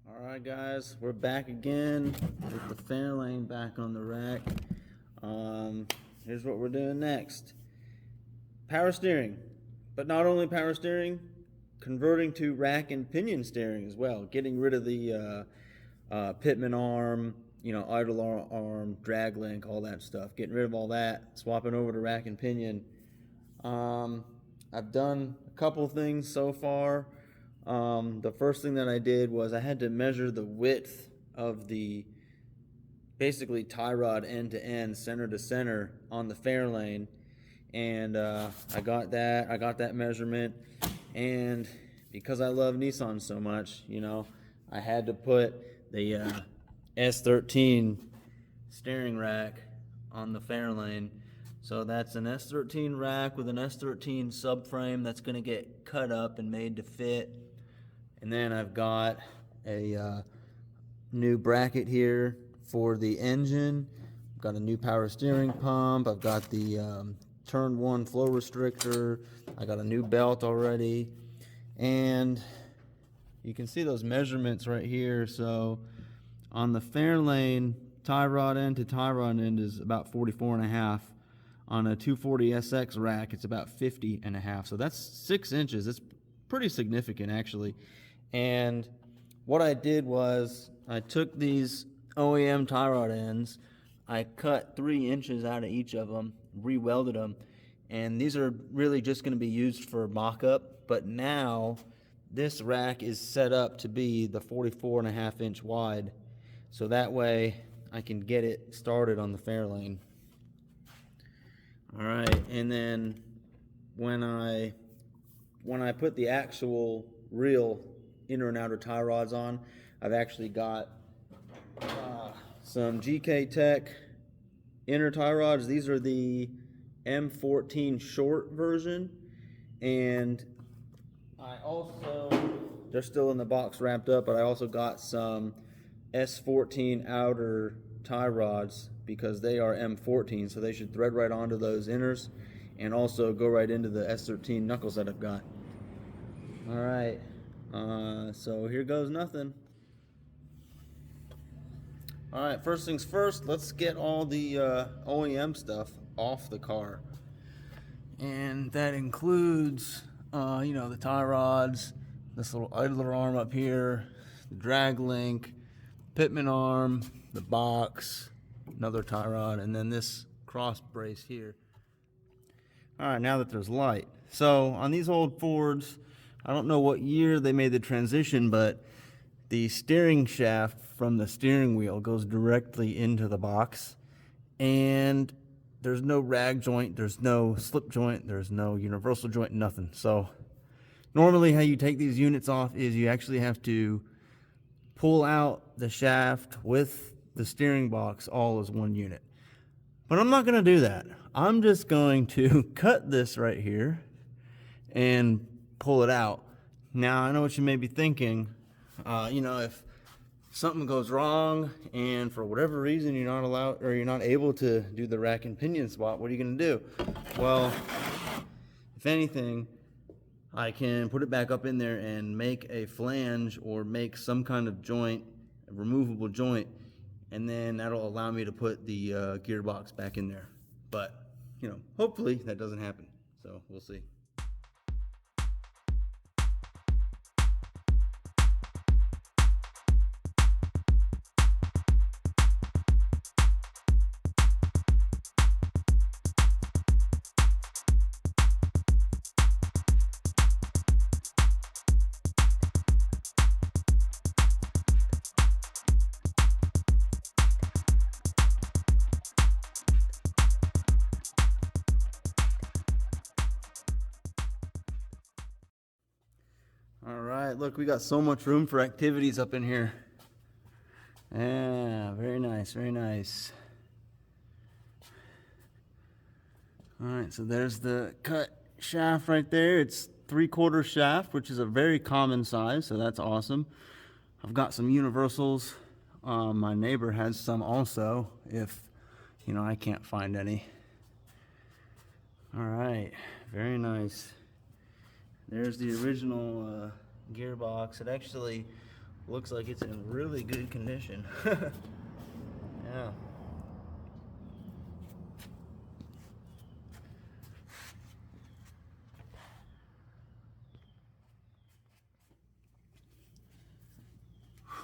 Alright guys, we're back again with the Fairlane back on the rack. Here's what we're doing next. Power steering, but not only power steering, converting to rack and pinion steering as well. Getting rid of the pitman arm, idle arm, drag link, all that stuff. Getting rid of all that, swapping over to rack and pinion. I've done a couple things so far. The first thing that I did was I had to measure the width of the basically tie rod end to end, center to center on the Fairlane, and I got that measurement. And because I love Nissan so much, I had to put the S13 steering rack on the Fairlane. So that's an S13 rack with an S13 subframe that's going to get cut up and made to fit. And then I've got a new bracket here for the engine. I've got a new power steering pump. I've got the turn 1 flow restrictor. I got a new belt already. And you can see those measurements right here. So on the Fairlane, tie rod end to tie rod end is about 44.5. On a 240SX rack, it's about 50.5. So that's 6 inches. It's pretty significant, actually. And what I did was I took these OEM tie rod ends, I cut 3 inches out of each of them, re-welded them, and these are really just going to be used for mock-up. But now this rack is set up to be the 44.5 inch wide, so that way I can get it started on the Fairlane. All right, and then when I put the actual real inner and outer tie rods on, I've actually got some GK Tech inner tie rods. These are the M14 short version, and I also, they're still in the box wrapped up, but I also got some S14 outer tie rods because they are M14, so they should thread right onto those inners and also go right into the S13 knuckles that I've got. All right. So here goes nothing. Alright, first things first, let's get all the OEM stuff off the car. And that includes, the tie rods, this little idler arm up here, the drag link, pitman arm, the box, another tie rod, and then this cross brace here. Alright, now that there's light. So on these old Fords, I don't know what year they made the transition, but the steering shaft from the steering wheel goes directly into the box, and there's no rag joint, there's no slip joint, there's no universal joint, nothing. So normally how you take these units off is you actually have to pull out the shaft with the steering box all as one unit. But I'm not going to do that. I'm just going to cut this right here and pull it out. Now I know what you may be thinking. If something goes wrong and for whatever reason you're not allowed or you're not able to do the rack and pinion swap, what are you going to do? Well, if anything, I can put it back up in there and make a flange or make some kind of joint, a removable joint, and then that'll allow me to put the gearbox back in there. But hopefully that doesn't happen, so we'll see. Alright, look, we got so much room for activities up in here. Yeah, very nice, very nice. Alright, so there's the cut shaft right there. It's 3/4 shaft, which is a very common size, so that's awesome. I've got some universals. My neighbor has some also, if I can't find any. Alright, very nice. There's the original gearbox. It actually looks like it's in really good condition. Yeah.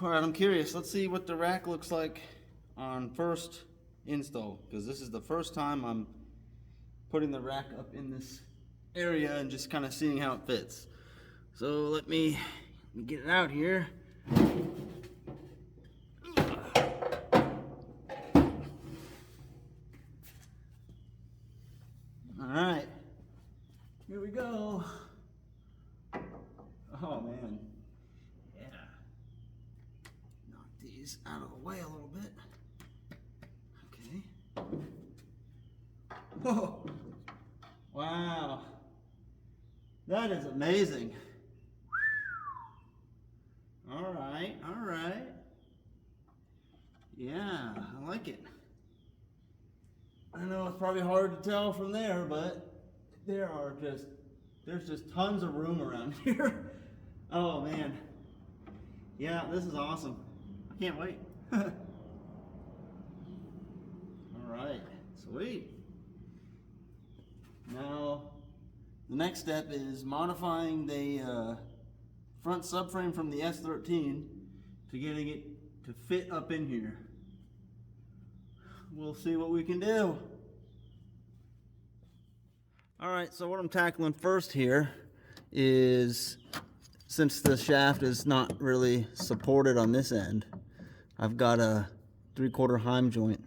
All right, I'm curious. Let's see what the rack looks like on first install, because this is the first time I'm putting the rack up in this area and just kind of seeing how it fits. So let me get it out here. All right, here we go. Oh man, yeah. Knock these out of the way a little bit. Okay. Whoa. Wow. That is amazing. All right, all right. Yeah, I like it. I know it's probably hard to tell from there, but there's just tons of room around here. Oh man. Yeah, this is awesome. I can't wait. All right, sweet. Now, the next step is modifying the front subframe from the S13 to getting it to fit up in here. We'll see what we can do. All right, so what I'm tackling first here is, since the shaft is not really supported on this end, I've got a 3/4 heim joint.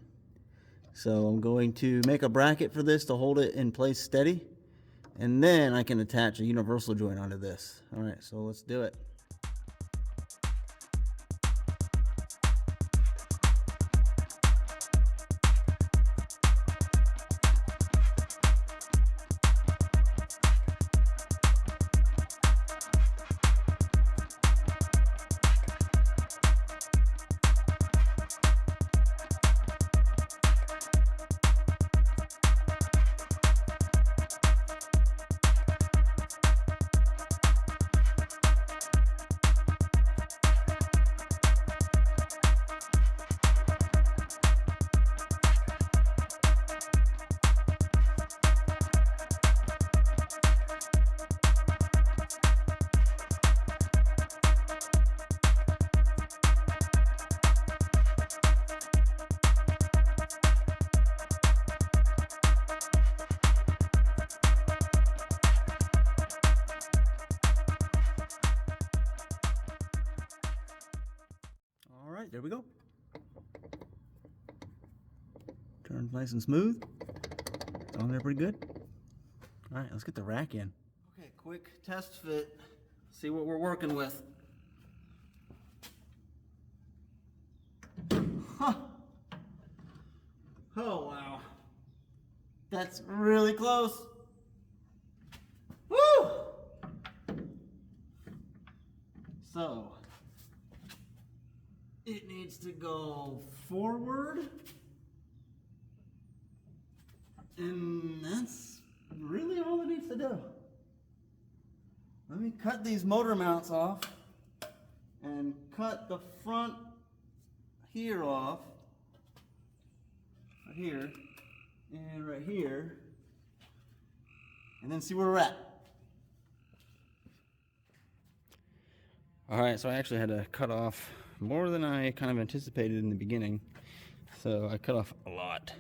So I'm going to make a bracket for this to hold it in place steady, and then I can attach a universal joint onto this. All right, so let's do it. There we go. Turns nice and smooth. It's on there pretty good. All right, let's get the rack in. Okay, quick test fit. See what we're working with. Huh. Oh, wow. That's really close. Woo! So, it needs to go forward, and that's really all it needs to do. Let me cut these motor mounts off and cut the front here off, right here, and right here, and then see where we're at. All right, so I actually had to cut off more than I kind of anticipated in the beginning. So I cut off a lot.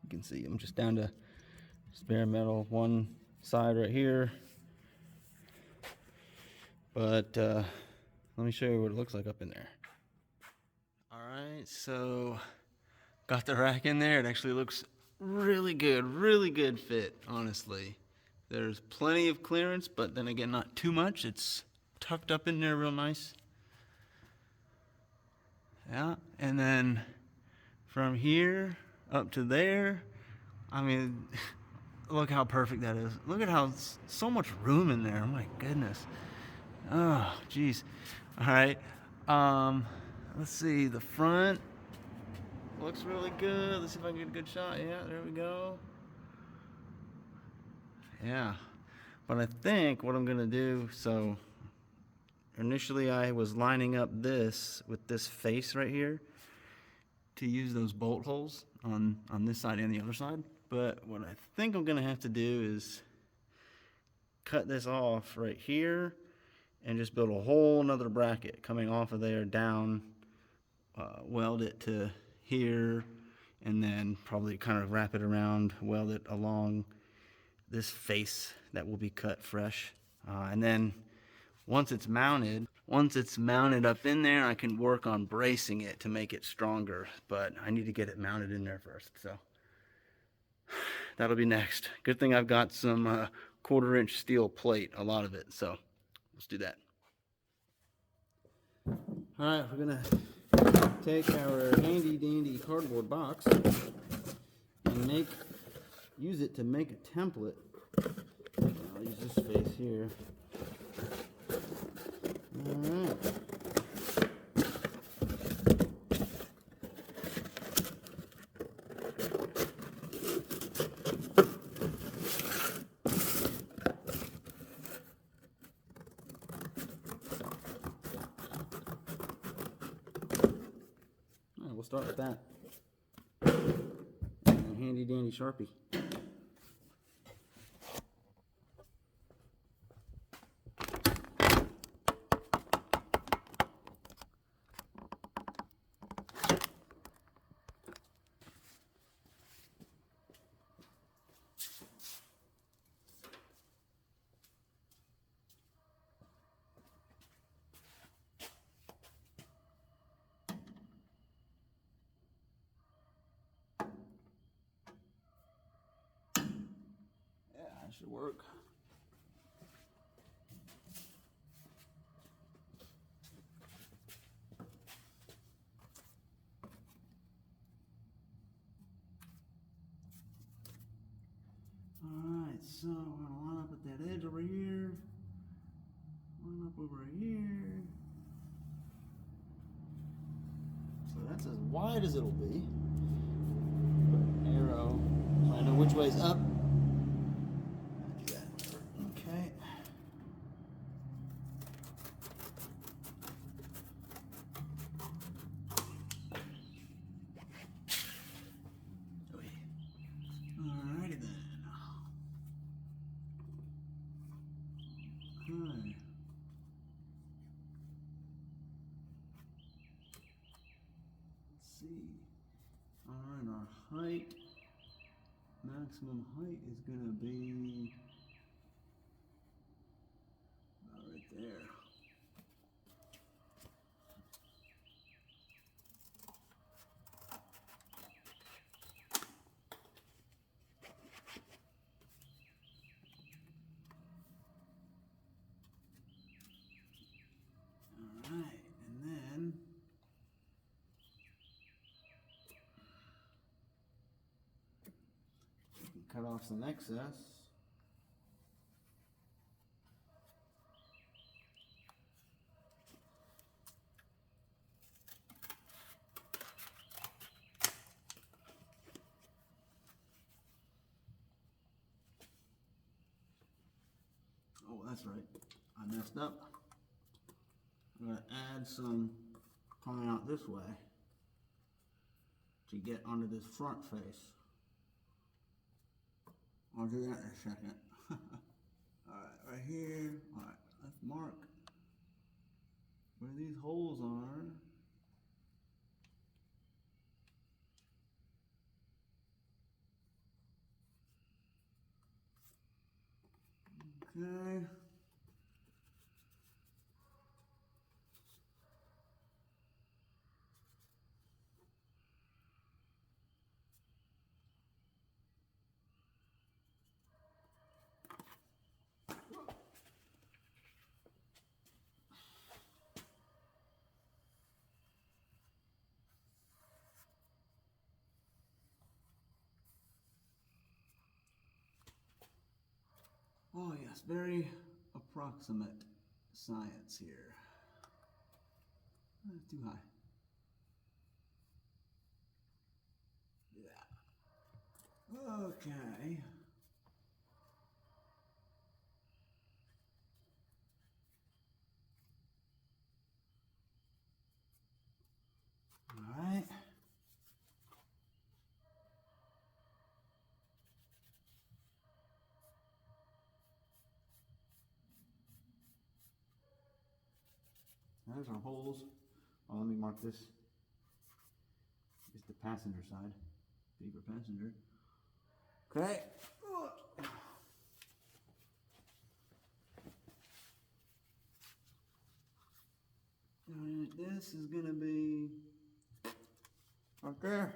You can see I'm just down to bare metal, one side right here. But let me show you what it looks like up in there. All right, so got the rack in there. It actually looks really good fit, honestly. There's plenty of clearance, but then again, not too much. It's tucked up in there real nice. Yeah, and then from here up to there, I mean, look how perfect that is. Look at how so much room in there. Oh my goodness. Oh, geez. All right. Let's see. The front looks really good. Let's see if I can get a good shot. Yeah, there we go. Yeah. But I think what I'm gonna do, so initially I was lining up this with this face right here to use those bolt holes on this side and the other side. But what I think I'm gonna have to do is cut this off right here and just build a whole another bracket coming off of there down, weld it to here, and then probably kind of wrap it around, weld it along this face that will be cut fresh. And then once it's mounted up in there, I can work on bracing it to make it stronger, but I need to get it mounted in there first. So that'll be next. Good thing I've got some 1/4-inch steel plate, a lot of it, so let's do that. All right, we're gonna take our handy dandy cardboard box and use it to make a template. I'll use this face here. All right. We'll start with that. And a handy dandy Sharpie. That should work. Alright, so we're gonna line up with that edge over here. Line up over here. So that's as wide as it'll be. Put an arrow. So I know which way's up. Okay. Alrighty then. Okay. Let's see. Alright, our height, maximum height is gonna be right there. Alright, and then we can cut off some excess. Oh, that's right. I messed up. I'm going to add some coming out this way to get onto this front face. I'll do that in a second. Alright, right here. Alright, let's mark where these holes are. Okay. Oh yes, very approximate science here. That's too high. Yeah. Okay. there's our holes. Oh, let me mark this. It's the passenger side. Paper passenger. Okay. Alright, this is gonna be right there.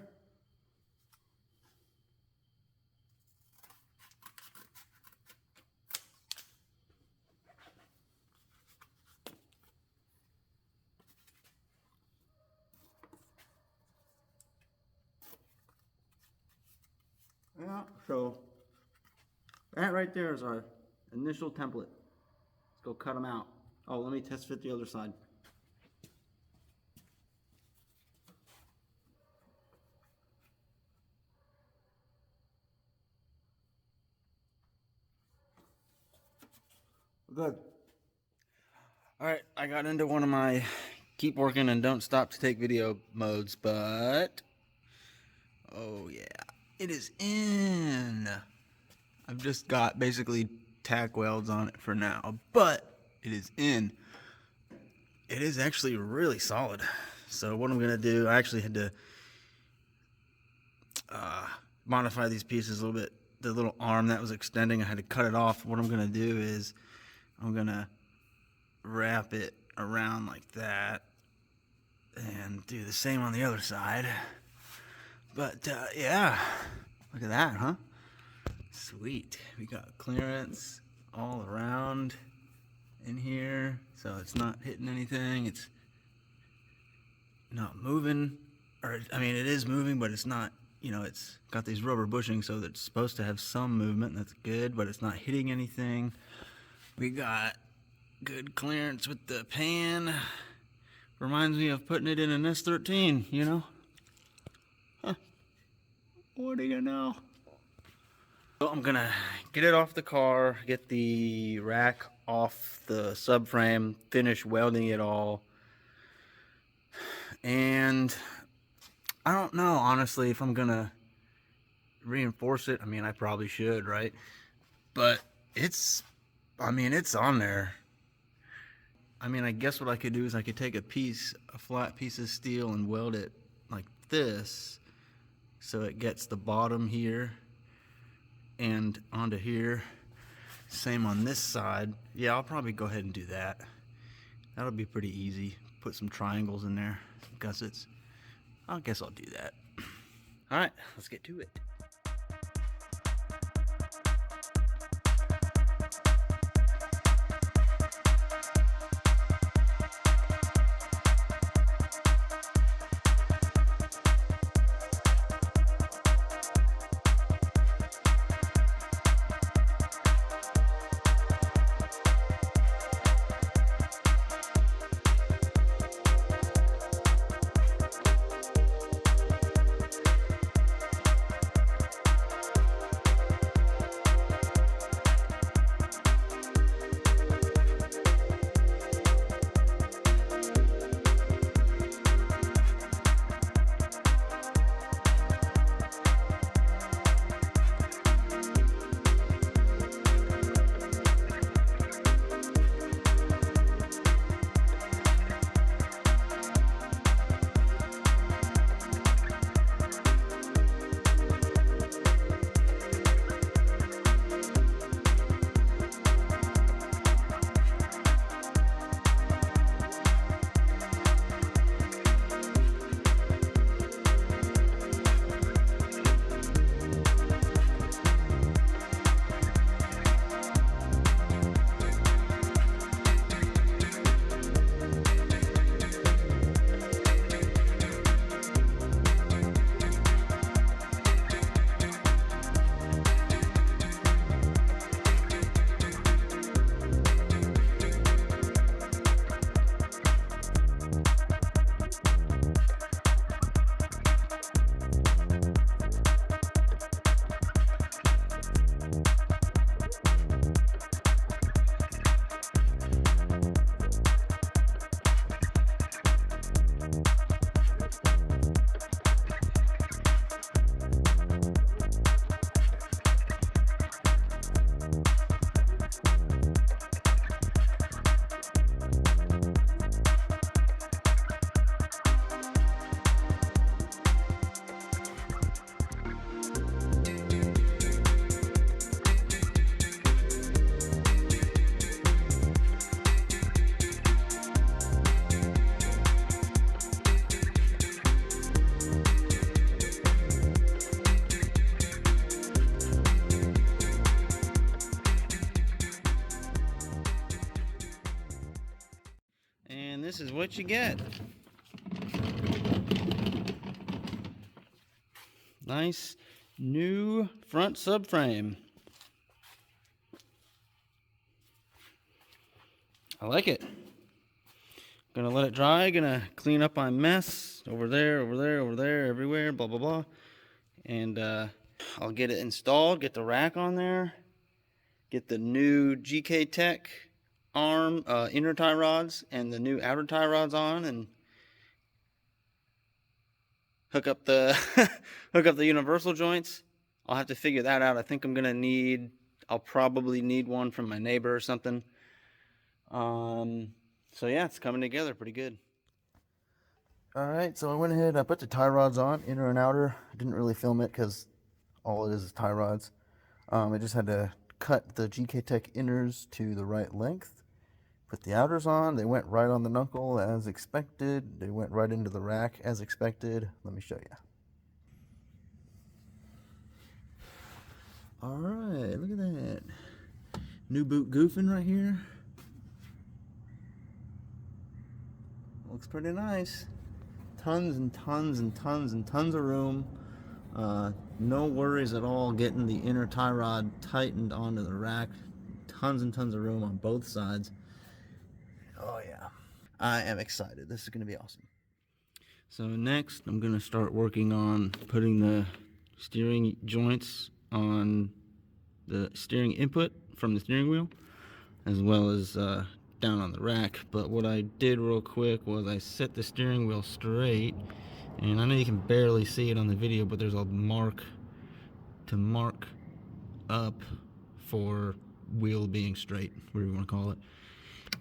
Yeah, so that right there is our initial template. Let's go cut them out. Oh, let me test fit the other side. Good. All right, I got into one of my keep working and don't stop to take video modes, but oh yeah, it is in. I've just got basically tack welds on it for now, but it is in. It is actually really solid. So what I'm gonna do, I actually had to modify these pieces a little bit. The little arm that was extending, I had to cut it off. What I'm gonna do is I'm gonna wrap it around like that and do the same on the other side. But yeah, look at that, huh? Sweet. We got clearance all around in here, so it's not hitting anything. It's not moving, or I mean it is moving, but it's not, you know, it's got these rubber bushings, so it's supposed to have some movement. That's good, but it's not hitting anything. We got good clearance with the pan. Reminds me of putting it in an S13, you know? Huh. What do you know? So I'm gonna get it off the car, get the rack off the subframe, finish welding it all. And I don't know, honestly, if I'm gonna reinforce it. I mean, I probably should, right? But it's, I mean, it's on there. I mean, I guess what I could do is I could take a flat piece of steel and weld it like this, so it gets the bottom here and onto here. Same on this side. Yeah, I'll probably go ahead and do that. That'll be pretty easy. Put some triangles in there, some gussets. I guess I'll do that. All right, let's get to it. And this is what you get. Nice new front subframe. I like it. Gonna let it dry, gonna clean up my mess over there, everywhere, blah, blah, blah. And I'll get it installed, get the rack on there, get the new GK Tech arm inner tie rods and the new outer tie rods on, and hook up the hook up the universal joints. I'll have to figure that out. I think I'll probably need one from my neighbor or something. So yeah, it's coming together pretty good. Alright, so I went ahead, I put the tie rods on, inner and outer. I didn't really film it because all it is tie rods. I just had to cut the GK Tech inners to the right length. Put the outers on, they went right on the knuckle as expected. They went right into the rack as expected. Let me show you. Alright, look at that. New boot goofing right here. Looks pretty nice. Tons and tons and tons and tons of room. No worries at all getting the inner tie rod tightened onto the rack. Tons and tons of room on both sides. Oh yeah. I am excited. This is going to be awesome. So next I'm going to start working on putting the steering joints on the steering input from the steering wheel, as well as down on the rack. But what I did real quick was I set the steering wheel straight, and I know you can barely see it on the video, but there's a mark up for wheel being straight, whatever you want to call it.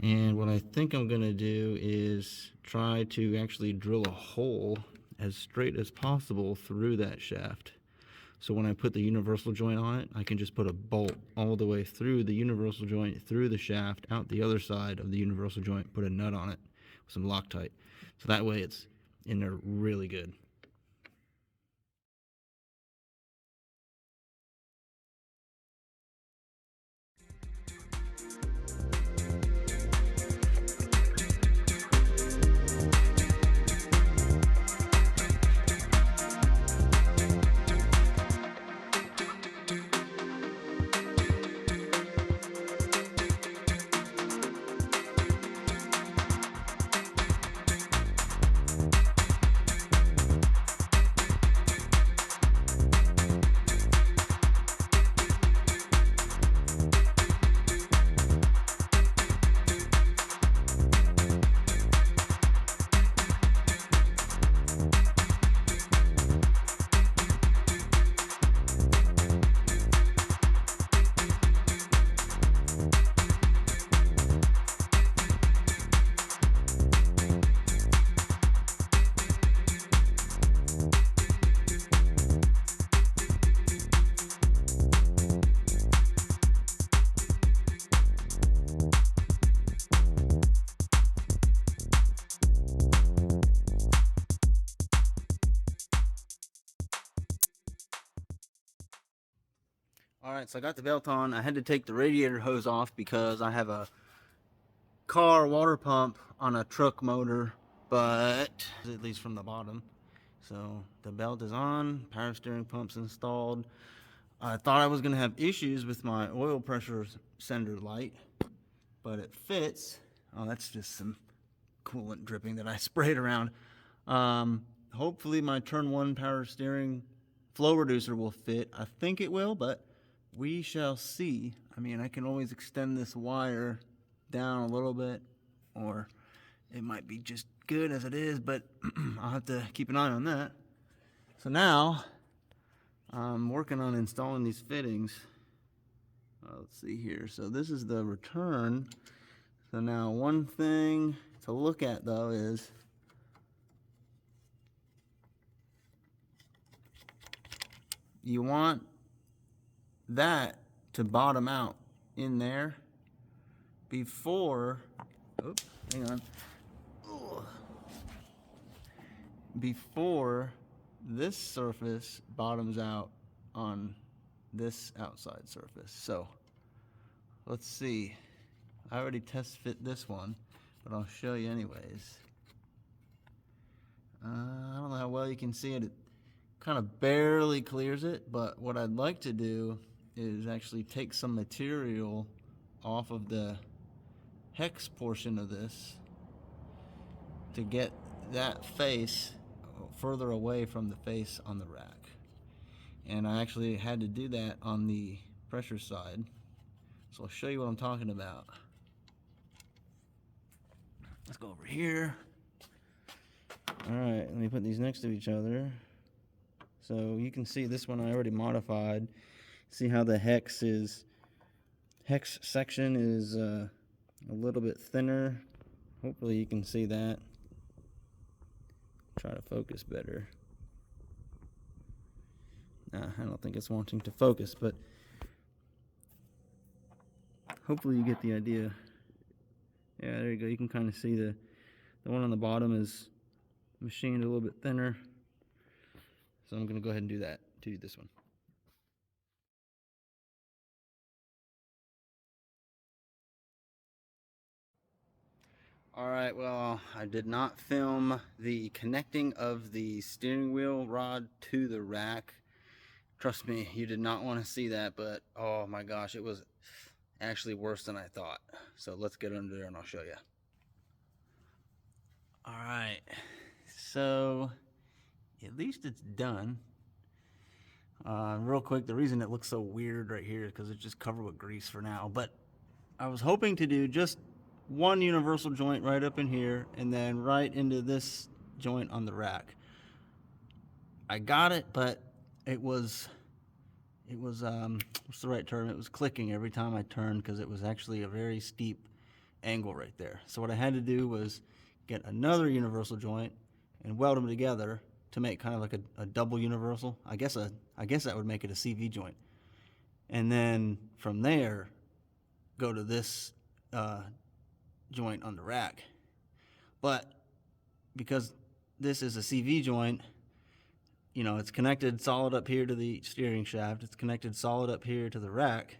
And what I think I'm gonna do is try to actually drill a hole as straight as possible through that shaft. So when I put the universal joint on it, I can just put a bolt all the way through the universal joint, through the shaft, out the other side of the universal joint, put a nut on it with some Loctite. So that way it's in there really good. Alright, so I got the belt on. I had to take the radiator hose off because I have a car water pump on a truck motor, but at least from the bottom. So the belt is on, power steering pump's installed. I thought I was going to have issues with my oil pressure sender light, but it fits. Oh, that's just some coolant dripping that I sprayed around. Hopefully my turn 1 power steering flow reducer will fit. I think it will, but we shall see. I mean, I can always extend this wire down a little bit, or it might be just good as it is, but I'll have to keep an eye on that. So now I'm working on installing these fittings. Let's see here. So this is the return. So now one thing to look at though is you want that to bottom out in there before, oops, hang on, before this surface bottoms out on this outside surface. So let's see, I already test fit this one. but I'll show you anyways. I don't know how well you can see it. It kind of barely clears it, but what I'd like to do is actually take some material off of the hex portion of this to get that face further away from the face on the rack. And I actually had to do that on the pressure side. So I'll show you what I'm talking about. Let's go over here. All right, let me put these next to each other. So you can see this one I already modified. See how the hex section is a little bit thinner. Hopefully you can see that. Try to focus better. I don't think it's wanting to focus, but hopefully you get the idea. Yeah, there you go. You can kind of see the one on the bottom is machined a little bit thinner. So I'm going to go ahead and do that to this one. All right, well, I did not film the connecting of the steering wheel rod to the rack. Trust me, you did not want to see that, but oh my gosh, it was actually worse than I thought. So let's get under there and I'll show you. All right, so at least it's done. Real quick, the reason it looks so weird right here is because it's just covered with grease for now, but I was hoping to do just one universal joint right up in here and then right into this joint on the rack. I got it, but it was what's the right term? It was clicking every time I turned because it was actually a very steep angle right there. So what I had to do was get another universal joint and weld them together to make kind of like a double universal. I guess that would make it a CV joint. And then from there, go to this joint on the rack. But because this is a CV joint, you know, it's connected solid up here to the steering shaft. It's connected solid up here to the rack.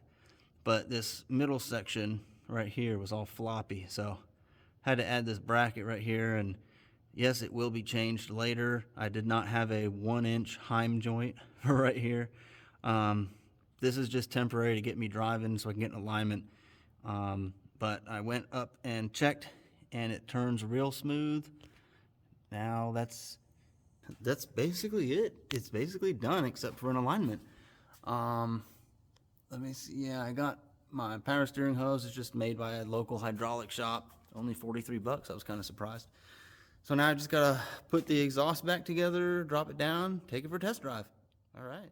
But this middle section right here was all floppy. So had to add this bracket right here. And yes, it will be changed later. I did not have a 1-inch Heim joint for right here. This is just temporary to get me driving so I can get in alignment. But I went up and checked and it turns real smooth. Now that's basically it. It's basically done except for an alignment. Let me see. Yeah, I got my power steering hose. It's just made by a local hydraulic shop. Only 43 bucks. I was kind of surprised. So now I just gotta put the exhaust back together, drop it down, take it for a test drive. All right.